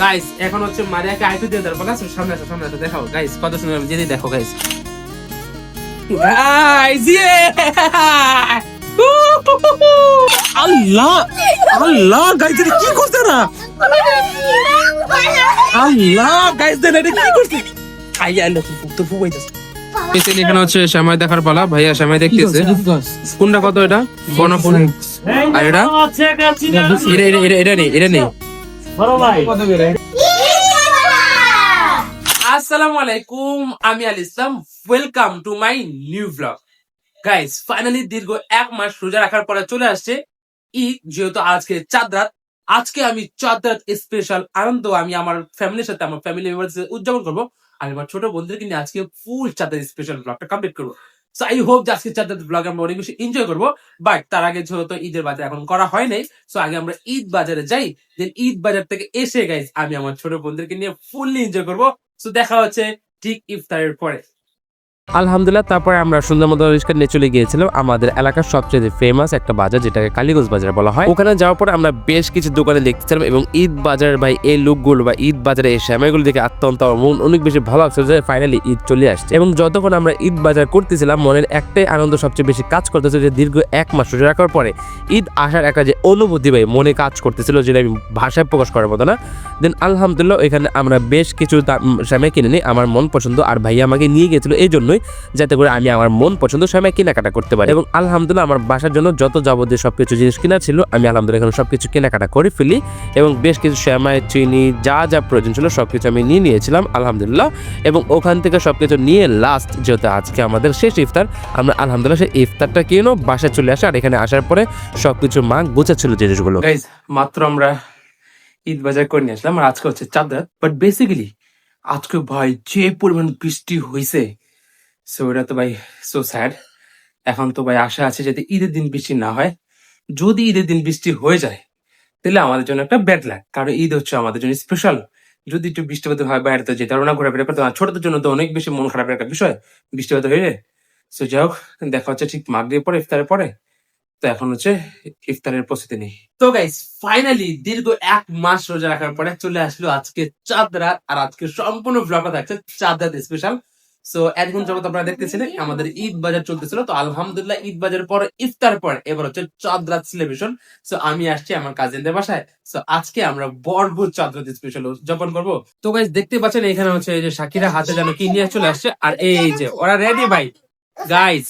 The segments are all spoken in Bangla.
গাইস এখন হচ্ছে মারিয়াকে আইপি দিয়ে দেওয়ার পালা। সামনে আসো দেখাও গাইস কত সুন্দর যদি দেখো গাইস গাইস ইয়ে আল্লাহ আল্লাহ গাইস এটা কি করছে না আল্লাহ গাইস এটা কি করছে আইয়া আল্লাহ তো ফুয়াইতাছে। এখানে হচ্ছে সময় দেখার পালা। ভাইয়া সময় দেখতেছে কোনটা কত এটা কোন কোন আর এটা এটা নেই আসসালামু আলাইকুম, আমি Al Islam. Welcome to my new blog. Guys finally দীর্ঘ 1 মাস রোজা রাখার পরে চলে আসছে ঈদ। যেহেতু আজকে চাঁদ রাত, আজকে আমি চাঁদ রাত স্পেশাল আনন্দ আমি আমার ফ্যামিলির সাথে আমার ফ্যামিলি মেম্বারদের সাথে উদযাপন করবো। আমি আমার ছোট বন্ধুদেরকে নিয়ে আজকে ফুল চাঁদ রাত স্পেশাল ব্লগটা কমপ্লিট করবো। সো আই হোপ যে আজকে চাঁদ রাত ব্লগ আমরা অনেক বেশি এনজয় করবো। বাট তার আগে যেহেতু ঈদের বাজার এখন করা হয় নাই, সো আগে আমরা ঈদ বাজারে যাই। দেন ঈদ বাজার থেকে এসে গাইস আমি আমার ছোট বন্ধুদেরকে নিয়ে ফুললি এনজয় করবো। সো দেখা হচ্ছে ঠিক ইফতারের পরে। আলহামদুলিল্লাহ তারপরে আমরা সুন্দর মতো রিস্কা নিয়ে চলে গিয়েছিলাম আমাদের এলাকার সবচেয়ে ফেমাস একটা বাজার যেটাকে কালীগঞ্জ বাজার বলা হয়। ওখানে যাওয়ার পরে আমরা বেশ কিছু দোকানে দেখতেছিলাম এবং ঈদ বাজার ভাই এই লুকগুলো বা ঈদ বাজারে এই সময়গুলো দেখে অত্যন্ত মন অনেক বেশি ভালো লাগছে যে ফাইনালি ঈদ চলে আসছে। এবং যতক্ষণ আমরা ঈদ বাজার করতেছিলাম মনের একটাই আনন্দ সবচেয়ে বেশি কাজ করতেছে যে দীর্ঘ 1 মাস রোজা রাখার পরে ঈদ আসার একটা যে অনুভূতি ভাই মনে কাজ করতেছিল যেটা আমি ভাষায় প্রকাশ করার মতো না। দেন আলহামদুলিল্লাহ এখানে আমরা বেশ কিছু সময় কিনে নিই আমার মন পছন্দ, আর ভাইয়া আমাকে নিয়ে গেছিল এই জন্যই যাতে করে আমি আমার মন পছন্দ সময় কেনাকাটা করতে পারি। এবং আলহামদুলিল্লাহ আমার বাসার জন্য যত যাবতীয় সবকিছু জিনিস কেনা ছিল আমি আলহামদুলিল্লাহ এখন সবকিছু কেনাকাটা করে ফেলি এবং বেশ কিছু সময় চিনি যা যা প্রয়োজন ছিল সবকিছু আমি নিয়ে নিয়েছিলাম আলহামদুলিল্লাহ। এবং ওখান থেকে সবকিছু নিয়ে লাস্ট যেহেতু আজকে আমাদের শেষ ইফতার, আমরা আলহামদুলিল্লাহ সেই ইফতারটা কিনো বাসায় চলে আসে। আর এখানে আসার পরে সবকিছু মা গুছাচ্ছিল জিনিসগুলো। গাইস মাত্র আমরা ঈদ বাজার করে নিয়ে আসলাম আর আজকে হচ্ছে চাঁদ রাত। বাট বেসিক্যালি আজকে ভাই যে পরিমাণ বৃষ্টি হয়েছে, সো এটা তো ভাই সো স্যাড। এখন তো ভাই আশা আছে যাতে ঈদের দিন বৃষ্টি না হয়। যদি ঈদের দিন বৃষ্টি হয়ে যায় তাহলে আমাদের জন্য একটা ব্যাড লাক, কারণ ঈদ হচ্ছে আমাদের জন্য স্পেশাল। যদি একটু বৃষ্টিপাত হয় বাইরে তো যেতে পারবো না, ঘোরাফেরা করতে পারবো না। ছোটদের জন্য তো অনেক বেশি মন খারাপের একটা বিষয় বৃষ্টিপাত হয়ে যায়। সো যাই হোক দেখা হচ্ছে ঠিক মাগরিবের পরে ইফতারের পরে। তো এখন হচ্ছে ইফতারের প্রস্তুতি নেই। তো গাইস ফাইনালি দীর্ঘ 1 মাস রোজা রাখার পরে চলে আসলো আজকে চাঁদ রাত। আর আজকে সম্পূর্ণ ব্লগটা থাকছে চাঁদ রাত স্পেশাল। সো এতক্ষণ জগৎ আপনারা দেখতেছিলেন আমাদের ঈদ বাজার চলতেছিল। তো আলহামদুলিল্লাহ ঈদ বাজার পর ইফতার পর এবার হচ্ছে চাঁদ রাত সেলিব্রেশন। সো আমি আসছি আমার কাজিনদের বাসায়। সো আজকে আমরা ভরপুর চাঁদ রাত স্পেশাল উদযাপন করবো। তো গাইস দেখতে পাচ্ছেন এখানে হচ্ছে এই যে সাকিরা হাতে যেন কি নিয়ে চলে আসছে, আর এই যে ওরা রেডি ভাই। গাইস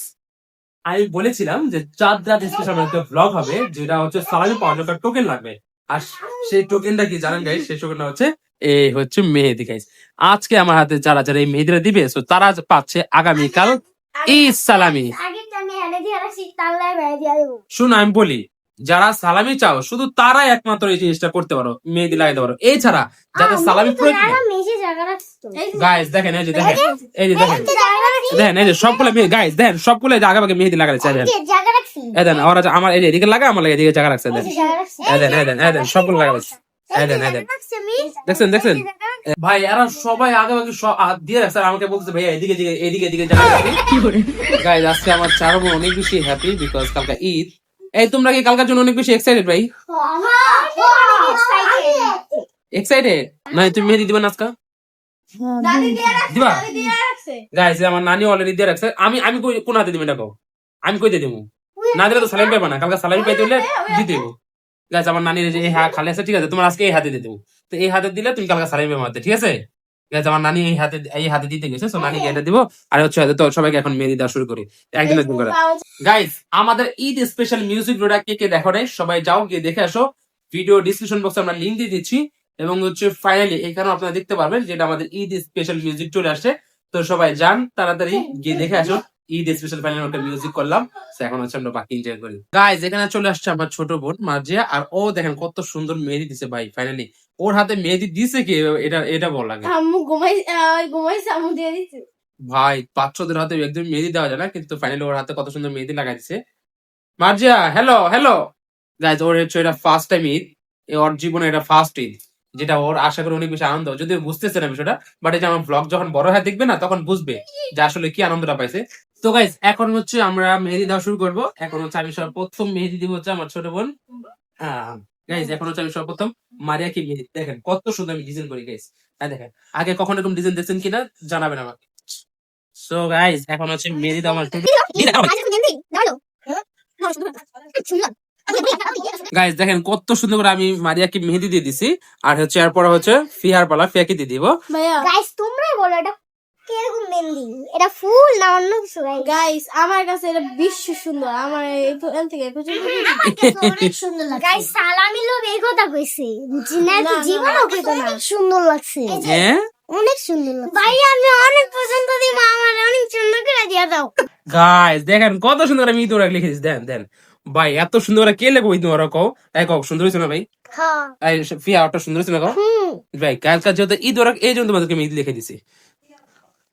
আমি বলেছিলাম যে চাঁদ রাত স্পেশাল একটা ব্লগ হবে যেটা হচ্ছে সালামি পাওয়ার জন্য টোকেন লাগবে। আর সেই টোকেনটা কি জানেন গাইস? সেই টোকেনটা হচ্ছে এই হচ্ছে মেহেদি গাইস। আজকে আমার হাতে যারা যারা এই মেহেদিটা দিবে সো তারা পাচ্ছে আগামীকাল ঈদ সালামি। শুনো আমি বলি, যারা সালামি চাও শুধু তারাই একমাত্র এই জিনিসটা করতে পারো, মেহেদি লাগাইতে পারো। এছাড়া যাদের সালামি প্রয়োজন গাইস দেখেন এই যে দেখেন এই যে দেখেন দেখেন এই যে সবগুলো গাইস দেখেন সবগুলো আগে আগে মেহেদি লাগাইছে। দেখেন ওরা আমার এই এদিকে লাগা আমার এদিকে জায়গা রাখছে। দেখেন সবগুলো লাগাইছে। দেখছেন দেখছেন ভাই এরা সবাই আগে আগে দিয়ে রাখছে। আমাকে বলছে ভাইয়া এদিকে এদিকে এদিকে জায়গা গাইস আজকে আমার চার বোন অনেক বেশি হ্যাপি বিকজ কালকে ঈদ। এই তোমরা কি কালকার জন্য অনেক বেশি এক্সাইটেড ভাই? এক্সাইটেড না? তুমি মেহেদি দিবা না আজকে? দিবা গাইস আমার নানি অলরেডি দিয়ে রাখছে। আমি আমি কোন হাতে দিবে দেখো, আমি কই দিয়ে দেবো? না দিলে তো সালামি পাইবা না। কালকে সালামি পাইতে হলে দিয়ে দেবো। গাইস আমার নানির যে হ্যাঁ খালি আছে ঠিক আছে, তোমার আজকে এই হাতে দিয়ে দেবো। তো এই হাতে দিলে তুমি কালকে সালামি পাইবা, ঠিক আছে? গাইস আমার নানি এই হাতে দিতে গেছে, তো নানিকে এটা দিব। আর হচ্ছে তো সবাইকে এখন মেহেদি দেওয়া শুরু করি একদিন একদিন করে। গাইস আমাদের ঈদ স্পেশাল মিউজিক ভিডিওটা কে কে দেখো নাই সবাই যাও গিয়ে দেখে আসো। ভিডিও ডিসক্রিপশন বক্সে আমরা লিংক দিয়ে দিচ্ছি। এবং হচ্ছে ফাইনালি এখানে আপনারা দেখতে পারবেন যেটা আমাদের ঈদ স্পেশাল মিউজিক চলে আসছে। তো সবাই যান তাড়াতাড়ি গিয়ে দেখে আসো। ঈদ স্পেশাল ফাইনাল একটা মিউজিক করলাম। এখন হচ্ছে আমরা বাকি এনজয় করি। গাইস এখানে চলে আসছে আমার ছোট বোন মার্জিয়া, আর ও দেখেন কত সুন্দর মেহেদি দিছে ভাই। ফাইনালি ওর হাতে মেহেদি দিছে কি এটা এটা বল লাগে ভাই। বাচ্চাদের হাতে একদম মেহেদি দেওয়া যায় না, কিন্তু ফাইনালি ওর হাতে কত সুন্দর মেহেদি লাগাই দিছে মার্জিয়া। হ্যালো হ্যালো গাইস, ওর হচ্ছে এটা ফার্স্ট টাইম ঈদ, ওর জীবনে এটা ফার্স্ট ঈদ, যেটা ওর আশা করি অনেক বেশি আনন্দ। যদি বুঝতেছে না বিষয়টা, বাট এই যে আমার ব্লগ যখন বড় হয়ে দেখবে না তখন বুঝবে যে আসলে কি আনন্দটা পাইছে। তো গাইস এখন হচ্ছে আমরা মেহেদি দেওয়া শুরু করবো। এখন হচ্ছে আমি সব প্রথম মেহেদি দিব হচ্ছে আমার ছোট বোন গাইস এখন হচ্ছে আমি সর্বপ্রথম মারিয়াকে মেহেদি দেখেন কত সুন্দর আমি ডিজাইন করি গাইস। আর দেখেন আগে কখনো এরকম ডিজাইন দেখছেন কিনা জানাবেন আমাকে। সো গাইস এখন হচ্ছে মেহেদি দেওয়া আমার গাইস দেখেন কত সুন্দর করে আমি মারিয়াকে মেহেদি দিয়ে দিছি। আর হচ্ছে এরপর হচ্ছে ফিহার পালা, ফিয়াকে দিয়ে দিব। গাইস তোমরাই বলো এটা কিরকম মেহেদি, এটা ফুল না অন্য কিছু? গাইস আমার কাছে এটা বিশ্ব সুন্দর, আমার এখান থেকে অনেক সুন্দর লাগছে। গাইস সালামি লোক এই কথা কইছে, জিনা তো জীবনও কইতো না, সুন্দর লাগছে। হ্যাঁ অনেক সুন্দর লাগছে ভাই, আমি অনেক পছন্দ দিই, আমার অনেক সুন্দর করে দিয়া দাও। গাইস দেখেন কত সুন্দর করে আমি তোরা লিখে দিছি। দেন দেন ভাই এত সুন্দর করে কে লেখো তোমরা কও? এই কও সুন্দর হইছে না ভাই? হ্যাঁ এই ফিয়া ওটা সুন্দর হইছে না কও? ভাই কালকা যেহেতু ঈদ ওরা এই জন্য তোমাদেরকে আমি ঈদ লিখে দিছি।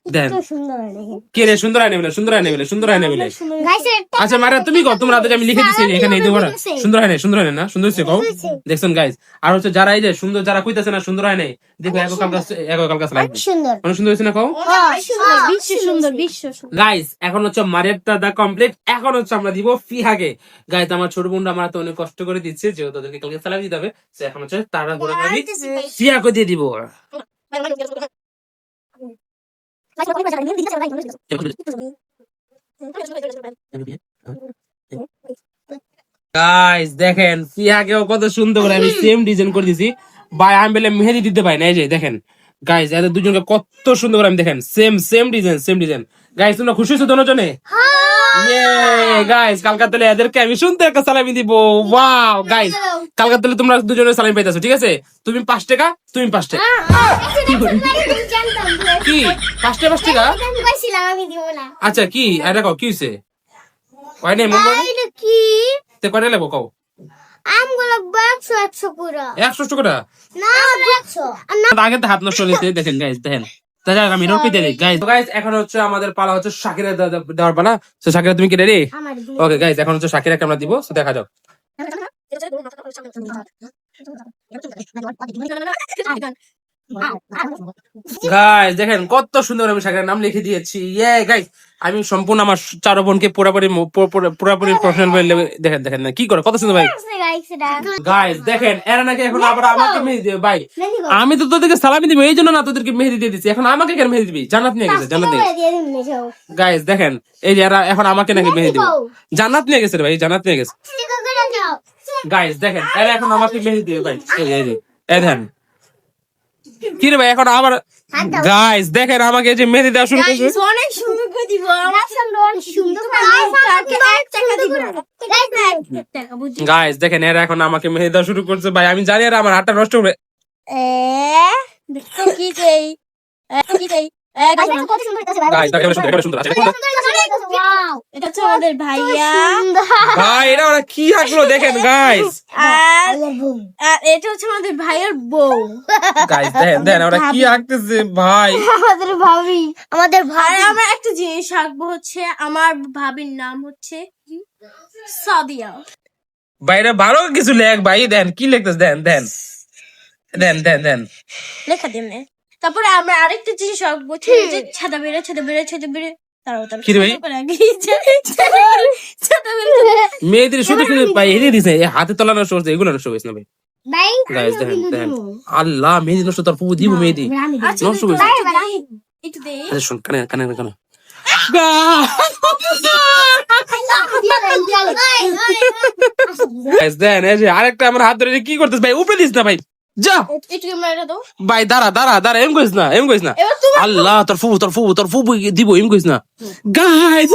দেন তো সুন্দর দেখেন। কে রে সুন্দর আনে বলে, সুন্দর আনে বলে, সুন্দর আনে বলে। গাইস আচ্ছা মারা তুমি কও, তোমরা আমি লিখে দিছি এখানে এই দুবার সুন্দর হয় না, সুন্দর হয় না, সুন্দর হইছে কও? দেখছেন গাইস আর হচ্ছে যারা এই যে সুন্দর যারা কইতাছে না সুন্দর হয় নাই, দেখো এক কালকা লাগবে সুন্দর, মানে সুন্দর হইছে না কও? বিশ্ব সুন্দর, বিশ্ব সুন্দর। গাইস এখন হচ্ছে মারিয়াটা দা কমপ্লিট, এখন হচ্ছে আমরা দিব ফিহাকে। গাইস আমার ছোট বোনরা আমার তো অনেক কষ্ট করে দিচ্ছে, যেহেতু তাদেরকে কালকে সালামি দিতে হবে, সো এখন হচ্ছে তারা করে আমি ফিহাকে দিয়ে দিব। গাইস দেখেন ফিহাকেও কত সুন্দর করে আমি সেম ডিজাইন করে দিছি ভাই। আমি বলে মেহেদি দিতে পাই না, এই যে দেখেন গাইস এদের দুজনকে কত সুন্দর করে আমি দেখেন সেম ডিজাইন। গাইস তোমরা খুশি হইছো দুজনে? ইয়ে গাইস কালকা তাহলে এদেরকে আমি শুনতে একটা সালামি দিব। ওয়াও গাইস কালকা তাহলে তোমরা দুজনে সালামি পাইতাছো, ঠিক আছে? তুমি 5 টাকা, তুমি 5 টাকা। কি 5 টাকা 5 টাকা? আচ্ছা কি এটা কও কি হইছে? কয় নাই মন এটা কি? তে কয়টা লাগবো কও? আমগুলো 100 পুরো 100 টাকা না 100 আগে তো হাত নষ্ট হইছে। দেখেন গাইস দেখেন তাহলে আমি রোপি দেই গাইস। গাইস এখন হচ্ছে আমাদের পালা হচ্ছে শাকিরা দেওয়ার পালা। তো শাকিরা তুমি কি রেডি? ওকে গাইস এখন হচ্ছে শাকিরাকে আমরা দিব, তো দেখা যাক। গাইস দেখেন কত সুন্দর আমি শাকিরার নাম লিখে দিয়েছি। ইয়ে গাইস আমি সম্পূর্ণ আমার চার বোনকে পুরোপুরি প্রফেশনাল দেখেন না কি করে কত সুন্দর ভাই। গাইস দেখেন এরা নাকি এখন আবার আমাকে মেহেদি দিবে ভাই। আমি তো তোদেরকে সালামি দিব এই জন্য না তোদেরকে মেহেদি দিয়ে দিচ্ছি, এখন আমাকে কেন মেহেদি দিবি? জান্নাত নিয়ে গেছে, জান্নাত নিয়ে গেছে। গাইস দেখেন এই যে এরা এখন আমাকে নাকি মেহেদি দিবে, জান্নাত নিয়ে গেছে রে ভাই, জান্নাত নিয়ে গেছে। গাইস দেখেন এরা এখন আমাকে মেহেদি দিবে ভাই। এই দেখেন কি রে ভাই এখন আবার। গাইস দেখেন আমাকে যে মেহেদি দেওয়া শুরু করছে। অনেক সুন্দর করে দিব, অনেক সুন্দর গাইস দেখেন এরা এখন আমাকে মেহেদি দেওয়া শুরু করছে ভাই। আমি জানি আর আমার হাতটা নষ্ট হবে। দেখো কি চাই কি চাই গাইস দেখেন সুন্দর আছে। এটা হচ্ছে আমাদের ভাইয়া ভাই এটা ওরা কি আঁকলো দেখেন গাইস। আর এটা হচ্ছে আমাদের ভাইয়ের বউ। গাইস দেখেন ওরা কি আঁকতেছে ভাই। আমাদের ভাবি, আমাদের ভাই। আমরা একটা জিনিস আঁকবো, হচ্ছে আমার ভাবির নাম হচ্ছে সাদিয়া। বাইরে ভালো কিছু লেখ ভাই। দেন কি লিখতেছ? দেন লেখা দিমনে। তারপরে আমরা আরেকটা জিনিস আঁকবো, যে ছাদা বেড়ে কি রে ভাই? মেয়েদের শুধু শুধু ভাই হেরে দিছে, হাতে তোলা নষ্ট করছে, এগুলো নষ্ট হয়েছে না ভাই। গাইস দেখেন আল্লাহ মেহেদি নষ্ট, তার পুরো দিব মেহেদি নষ্ট করছে। একটু দে আচ্ছা শুন কানে গাইস দেন এই যে আরেকটা আমার হাত ধরে কি করতেছ ভাই? উপরে দিস না ভাই, যা একটু ক্যামেরা দাও ভাই। দাঁড়া এম কইস না। আল্লাহ তোর ফুবু দিব, এম কইস না গাইস।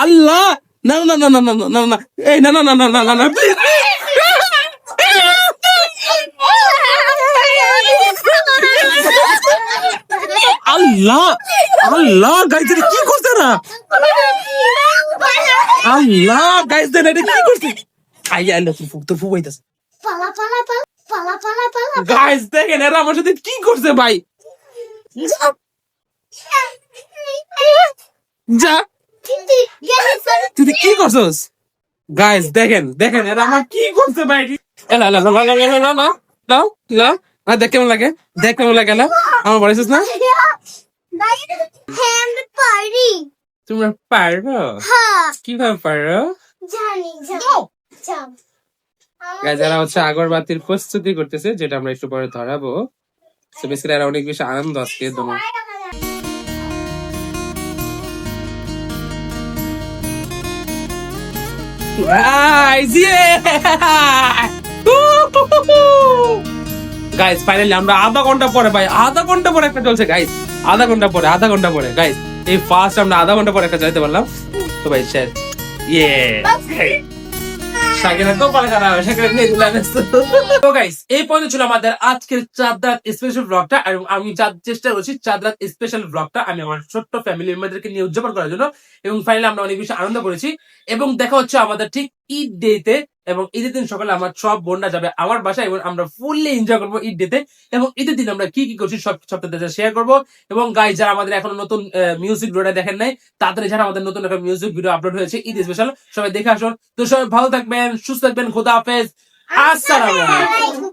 আল্লাহ না এই না প্লিজ। আল্লাহ গাইস এটা কি করছে না? আল্লাহ গাইস দেন এটা কি করছে? আল্লাহ তোর ফুবু আইতাছে। গাইস দেখেন এরা আমার সাথে কি করছে ভাই। যা তুই কি করছস? গাইস দেখেন এরা আমার কি করছে ভাই। দেখ কেমন লাগে না? আমার বলেছিস না তোমরা পারো? কিভাবে পারো? গাইস যারা হচ্ছে আগরবাতির প্রস্তুতি করতেছে, যেটা আমরা একটু পরে ধরাবো। সো বেসিক্যালি এরা অনেক বেশি আনন্দ আজকে তোমার। গাইস ফাইনালি আমরা আধা ঘন্টা পরে ভাই, আধা ঘন্টা পরে একটা চলছে গাইস, আধা ঘন্টা পরে গাইস এই ফার্স্ট আমরা আধা ঘন্টা পরে একটা চাইতে পারলাম। তো ভাই শেষ ইয়ে সাকিনা তো পারে খারাপ সাকিনা নিয়ে দিলাম। তো গাইস এই পর্যন্ত ছিল আমাদের আজকের চাঁদ রাত স্পেশাল ব্লগটা। আর আমি চেষ্টা করছি চাঁদ রাত স্পেশাল ব্লগটা আমি আমার ছোট্ট ফ্যামিলি মেম্বারদেরকে নিয়ে উদযাপন করার জন্য, এবং ফাইনালি আমরা অনেক বেশি আনন্দ করেছি। এবং দেখা হচ্ছে আমাদের ঠিক ঈদ ডেতে, এবং ঈদের দিন সকালে আমার সব বোনরা যাবে আমার বাসায়, এবং আমরা ফুললি এনজয় করবো ঈদ ডেতে। এবং ঈদের দিন আমরা কি কি করছি সব সপ্তাহে শেয়ার করবো। এবং গাইস যারা আমাদের এখনো নতুন মিউজিক ভিডিওটা দেখেন নাই, তাড়াতাড়ি যারা আমাদের নতুন একটা মিউজিক ভিডিও আপলোড হয়েছে ঈদ স্পেশাল, সবাই দেখে আসুন। তো সবাই ভালো থাকবেন, সুস্থ থাকবেন, খোদা হাফেজ, আসসালামু আলাইকুম।